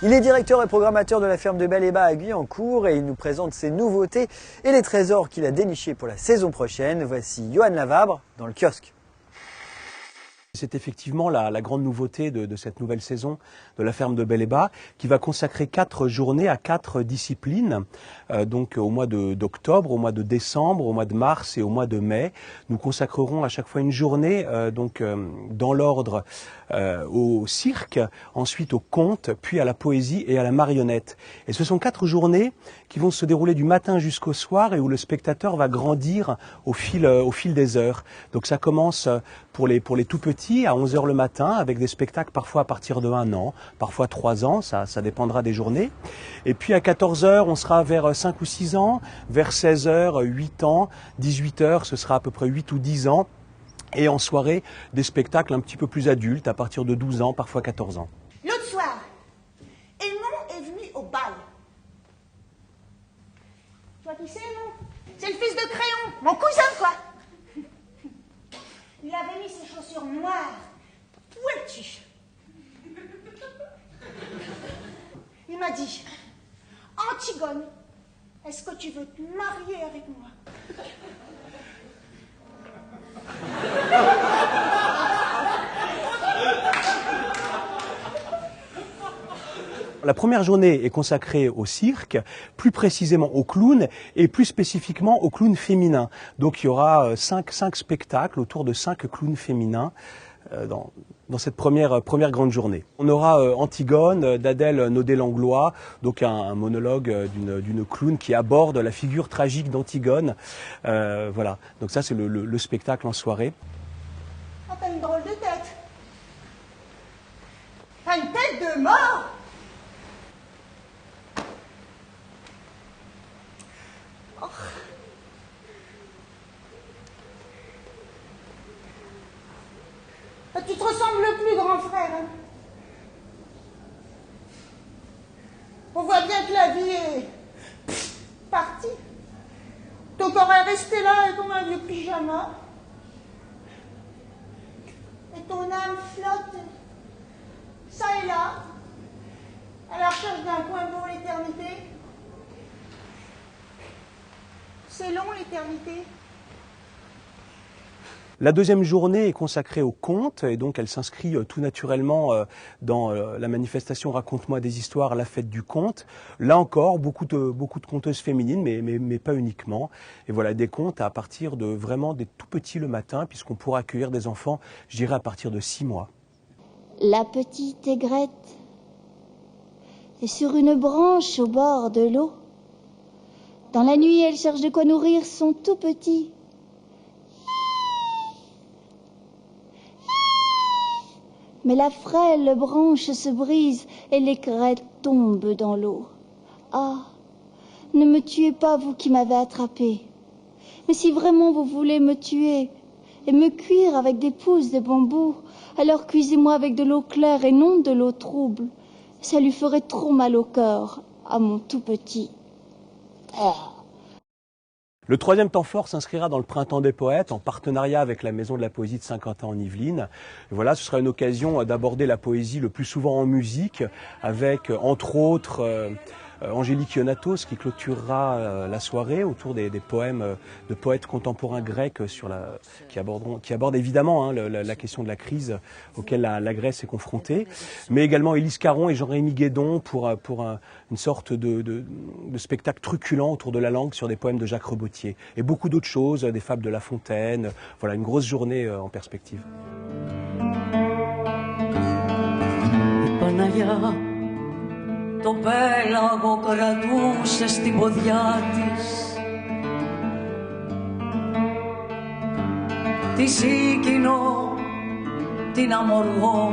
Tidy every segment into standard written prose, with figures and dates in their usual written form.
Il est directeur et programmateur de la ferme de Bel-et-Bas à Guyancourt et il nous présente ses nouveautés et les trésors qu'il a dénichés pour la saison prochaine. Voici Johan Lavabre dans le kiosque. C'est effectivement la grande nouveauté de cette nouvelle saison de la ferme de Bel-et-Bas qui va consacrer 4 journées à 4 disciplines. Donc au mois d'octobre, au mois de décembre, au mois de mars et au mois de mai. Nous consacrerons à chaque fois une journée dans l'ordre au cirque, ensuite au conte, puis à la poésie et à la marionnette. Et ce sont 4 journées qui vont se dérouler du matin jusqu'au soir et où le spectateur va grandir au fil des heures. Donc ça commence pour les tout petits à 11h le matin avec des spectacles parfois à partir de 1 an, parfois 3 ans, ça dépendra des journées. Et puis à 14h, on sera vers 5 ou 6 ans, vers 16h, 8 ans, 18h, ce sera à peu près 8 ou 10 ans. Et en soirée, des spectacles un petit peu plus adultes, à partir de 12 ans, parfois 14 ans. L'autre soir, Aimon est venu au bal. Tu vois qui c'est, Aimon? C'est le fils de Créon, mon cousin, quoi. Il avait mis ses chaussures noires, pointues. Il m'a dit, Antigone, est-ce que tu veux te marier avec moi? La première journée est consacrée au cirque, plus précisément au clown et plus spécifiquement au clown féminin. Donc il y aura 5 spectacles autour de 5 clowns féminins dans cette première grande journée. On aura Antigone d'Adèle Naudet-Langlois, donc un monologue d'une clown qui aborde la figure tragique d'Antigone. Voilà, donc ça c'est le spectacle en soirée. Oh, t'as une drôle de tête. T'as une tête de mort. Oh. Ah, tu te ressembles plus, grand frère. Hein. On voit bien que la vie est partie. Ton corps est resté là comme un vieux pyjama. Et ton âme flotte, ça et là, à la recherche d'un coin d'eau, l'éternité. C'est long, l'éternité. La deuxième journée est consacrée au conte et donc elle s'inscrit tout naturellement dans la manifestation Raconte-moi des histoires, la fête du conte. Là encore, beaucoup de conteuses féminines, mais pas uniquement. Et voilà, des contes à partir de vraiment des tout petits le matin, puisqu'on pourra accueillir des enfants, je dirais, à partir de 6 mois. La petite aigrette est sur une branche au bord de l'eau. Dans la nuit, elle cherche de quoi nourrir son tout petit. Mais la frêle branche se brise et l'aigrette tombe dans l'eau. Ah, ne me tuez pas, vous qui m'avez attrapé. Mais si vraiment vous voulez me tuer et me cuire avec des pousses de bambou, alors cuisez-moi avec de l'eau claire et non de l'eau trouble. Ça lui ferait trop mal au cœur, à mon tout petit. Oh. Le troisième temps fort s'inscrira dans le Printemps des Poètes en partenariat avec la Maison de la Poésie de Saint-Quentin en Yvelines. Et voilà, ce sera une occasion d'aborder la poésie le plus souvent en musique avec, entre autres, Angélique Ionatos qui clôturera la soirée autour des poèmes de poètes contemporains grecs qui abordent évidemment la question de la crise auquel la Grèce est confrontée, mais également Élise Caron et Jean-Rémy Guédon pour une sorte de spectacle truculent autour de la langue sur des poèmes de Jacques Rebotier et beaucoup d'autres choses, des fables de La Fontaine. Voilà, une grosse journée en perspective. Το πέλαγο κρατούσε στην ποδιά της τη Σίκινο, την Αμοργό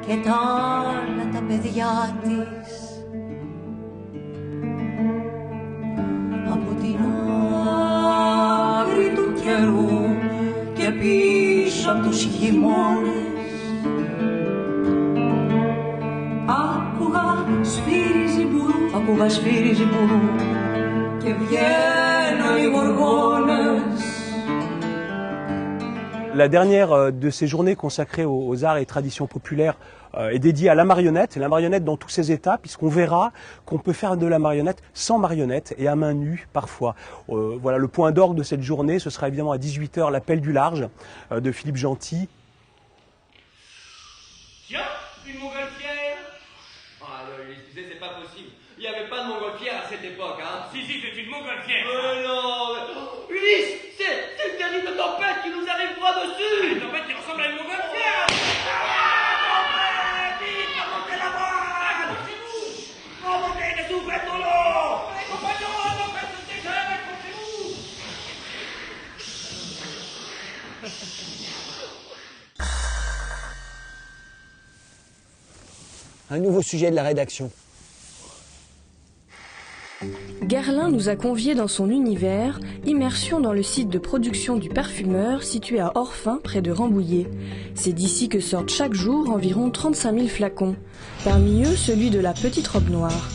και τα άλλα τα παιδιά της. Από την άκρη του καιρού και πίσω από τους χειμώνες άκουγα σφύριζε μπουρού και βγαίνουν οι γοργόνες La dernière de ces journées consacrées aux arts et traditions populaires est dédiée à la marionnette dans tous ses états, puisqu'on verra qu'on peut faire de la marionnette sans marionnette et à main nue parfois. Voilà, le point d'orgue de cette journée, ce sera évidemment à 18 h l'appel du large de Philippe Gentil. Tiens, une montgolfière. Ah, excusez, c'est pas possible. Il n'y avait pas de montgolfière à cette époque, hein. Si, c'est une montgolfière. Non, Ulysse, c'est une terrible tempête qui nous arrive droit dessus. Une tempête qui ressemble à une montgolfière. Vite, remontez la voile. Remontez les soufflettes dans l'eau. Les compagnons, remontez ce dégel, accrochez-vous. Un nouveau sujet de la rédaction. Garlin nous a conviés dans son univers, immersion dans le site de production du parfumeur situé à Orphin, près de Rambouillet. C'est d'ici que sortent chaque jour environ 35 000 flacons. Parmi eux, celui de la petite robe noire.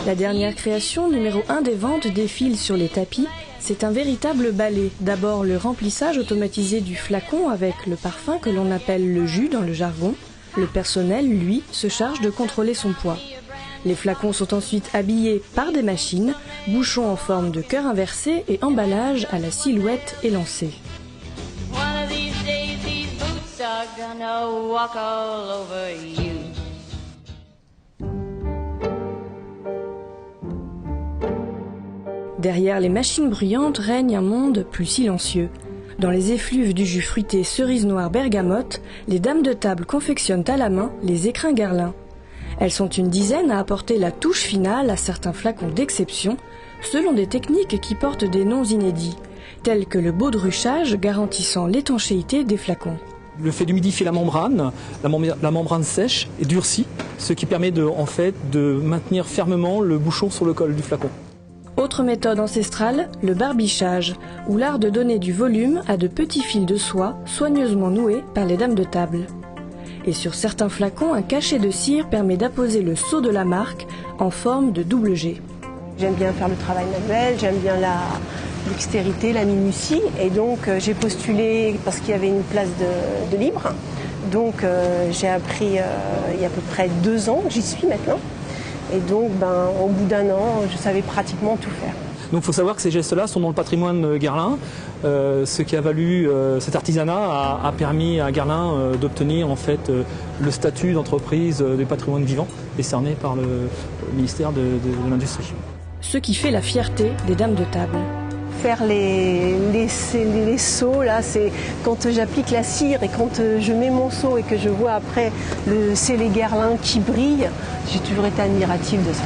La dernière création, numéro 1 des ventes, défile sur les tapis. C'est un véritable balai. D'abord le remplissage automatisé du flacon avec le parfum que l'on appelle le jus dans le jargon. Le personnel, lui, se charge de contrôler son poids. Les flacons sont ensuite habillés par des machines, bouchons en forme de cœur inversé et emballage à la silhouette élancée. Derrière les machines bruyantes règne un monde plus silencieux. Dans les effluves du jus fruité cerise noire bergamote, les dames de table confectionnent à la main les écrins Garlin. Elles sont une dizaine à apporter la touche finale à certains flacons d'exception, selon des techniques qui portent des noms inédits, tels que le baudruchage garantissant l'étanchéité des flacons. Le fait d'humidifier la membrane sèche et durcie, ce qui permet de maintenir fermement le bouchon sur le col du flacon. Autre méthode ancestrale, le barbichage, ou l'art de donner du volume à de petits fils de soie soigneusement noués par les dames de table. Et sur certains flacons, un cachet de cire permet d'apposer le sceau de la marque en forme de double G. J'aime bien faire le travail manuel, j'aime bien la dextérité, la minutie, et donc j'ai postulé parce qu'il y avait une place de libre. Donc j'ai appris il y a à peu près 2 ans, j'y suis maintenant. Et donc au bout d'1 an, je savais pratiquement tout faire. Donc il faut savoir que ces gestes-là sont dans le patrimoine Garlin. Ce qui a valu cet artisanat a permis à Garlin d'obtenir le statut d'entreprise du patrimoine vivant décerné par le ministère de l'Industrie. Ce qui fait la fierté des dames de table. Faire les seaux, là, c'est quand j'applique la cire et quand je mets mon seau et que je vois après le scellé Garlin qui brille, j'ai toujours été admirative de ça.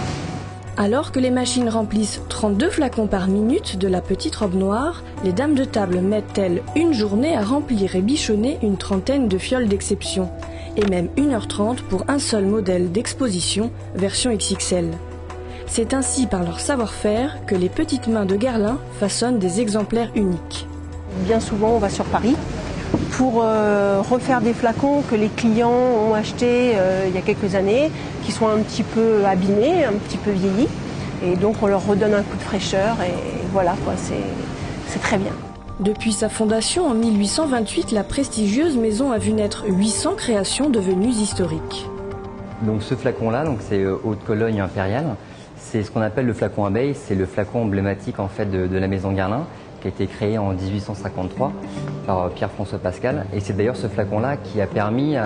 Alors que les machines remplissent 32 flacons par minute de la petite robe noire, les dames de table mettent-elles une journée à remplir et bichonner une trentaine de fioles d'exception, et même 1h30 pour un seul modèle d'exposition, version XXL. C'est ainsi par leur savoir-faire que les petites mains de Garlin façonnent des exemplaires uniques. Bien souvent, on va sur Paris pour refaire des flacons que les clients ont achetés il y a quelques années, qui sont un petit peu abîmés, un petit peu vieillis. Et donc on leur redonne un coup de fraîcheur et voilà, quoi, c'est très bien. Depuis sa fondation en 1828, la prestigieuse maison a vu naître 800 créations devenues historiques. Donc ce flacon-là, c'est Haute-Cologne impériale. C'est ce qu'on appelle le flacon abeille, c'est le flacon emblématique de la maison Garlin, qui a été créé en 1853 par Pierre-François Pascal. Et c'est d'ailleurs ce flacon-là qui a permis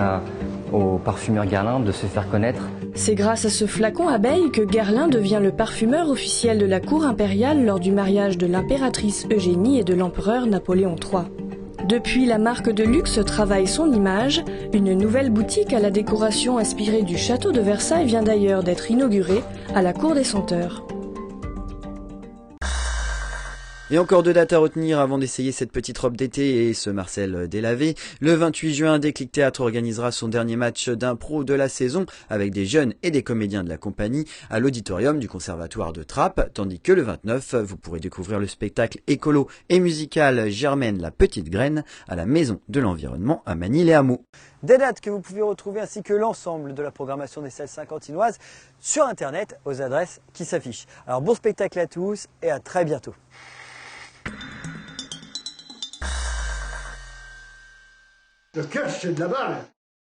au parfumeur Garlin de se faire connaître. C'est grâce à ce flacon abeille que Garlin devient le parfumeur officiel de la cour impériale lors du mariage de l'impératrice Eugénie et de l'empereur Napoléon III. Depuis, la marque de luxe travaille son image. Une nouvelle boutique à la décoration inspirée du château de Versailles vient d'ailleurs d'être inaugurée à la Cour des Senteurs. Et encore 2 dates à retenir avant d'essayer cette petite robe d'été et ce Marcel délavé. Le 28 juin, Déclic Théâtre organisera son dernier match d'impro de la saison avec des jeunes et des comédiens de la compagnie à l'auditorium du Conservatoire de Trappes, tandis que le 29, vous pourrez découvrir le spectacle écolo et musical Germaine la Petite Graine à la Maison de l'Environnement à Manille-les-Hameaux. Des dates que vous pouvez retrouver ainsi que l'ensemble de la programmation des salles saint-quentinoises sur internet aux adresses qui s'affichent. Alors bon spectacle à tous et à très bientôt. Le cash, c'est de la balle.